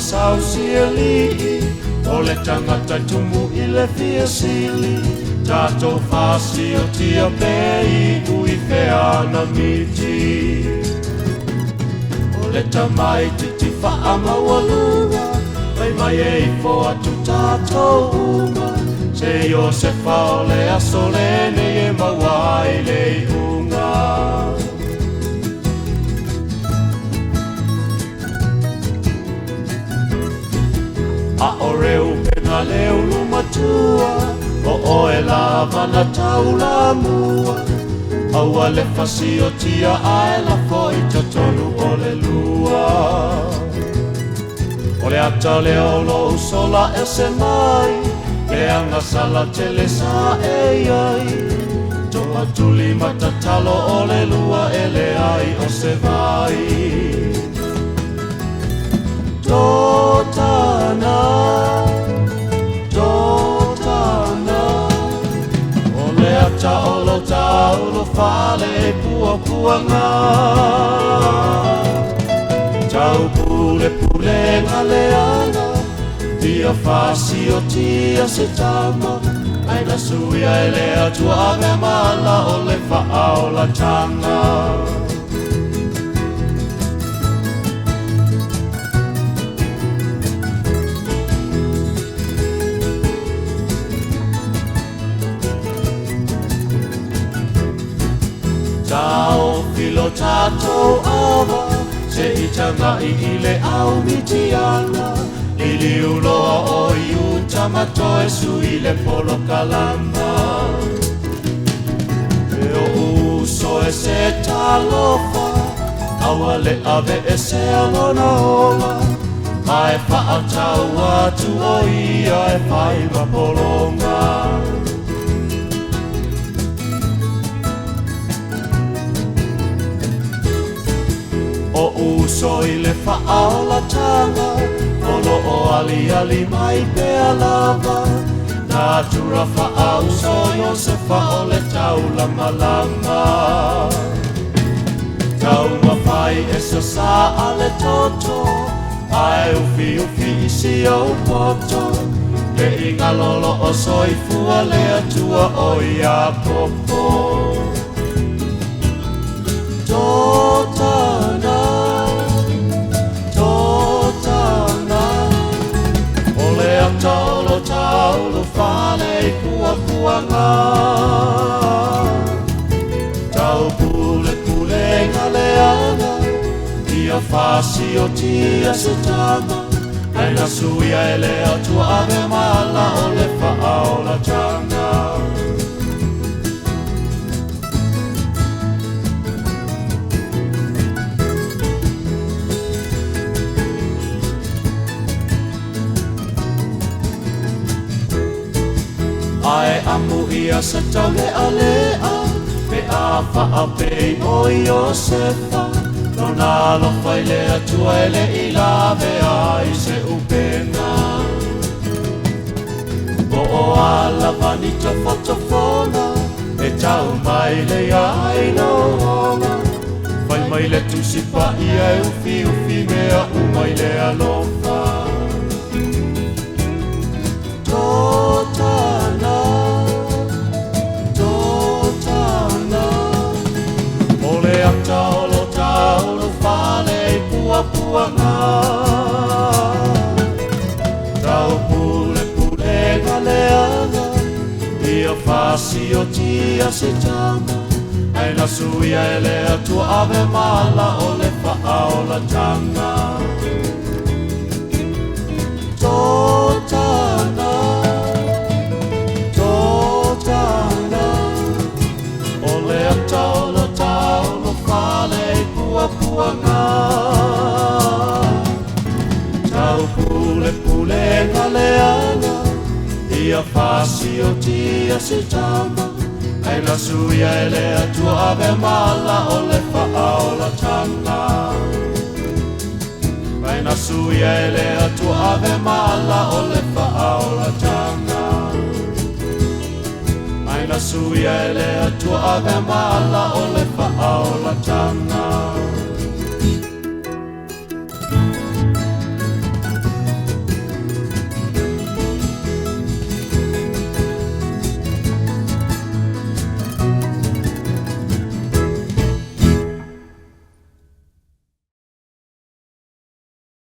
sausieli o le tangata tumu I le fiasili tatou fasi o tia pei ui feana miti o le tamai titi whaamawalua mai e fo atu tatou uma se Iosefa o le aso lene e mawai le unga a o reu pena leu lumatua o e lava na taula mua aua le fasi o tia ae la foi tatonu o le lua o le ata le olo usola e se mai le anga sala tele sa e ai toa tuli matatalo o le lua e le ai o se vai Totana o le ata olo taulo fale pua puanga tau pule pule ngaleana tia fasi o tia se tama aina suia e le atua ave mala o le faa o la tanga Tau filo tatou awa se itanga I le au mitiana Ili uloa o iu tamato e sui le polo kalama E o uso e se talofa Awa le ave e se alona ola Ai faa tau atu o ia e fai mapolonga O uso I le faa o la tanga Olo o ali mai pe alava Natura faa uso Iosefa o le taula malama Tau mawhai e sa ale toto Ai ufi isi o poto Le inga lolo o soifua le atua o ia popo Totana O le atolo taulo fale pua puanga Tau pule pule ngaleana Ia fasi o tia se tama Aina suia e le atua ave mala o le faa o la tanga Ae amu ia sa tau le alea Pe a faa pei o Iosefa Nona alofa I le atua e le ilave ai se upena O o alava ni tofotofona E tau mai le ai no honga Fai mai le tusipa ia e ufi mea umai le alofa Totana O le ata olo taulo fale pua puanga Tau pule pule ngaleana Ia fasi o tia se tama Aina suia e le atua ave mala o le faa o la tanga Totana O le ata olo taulo fale pua puanga Tau pule pule ngaleana Ia fasi o tia se tama Aina suia e le atua ave mala o le faa o la tanga Aina suia e le atua ave mala o le faa o la tanga Aina suia e le atua ave mala o le faa o la tanga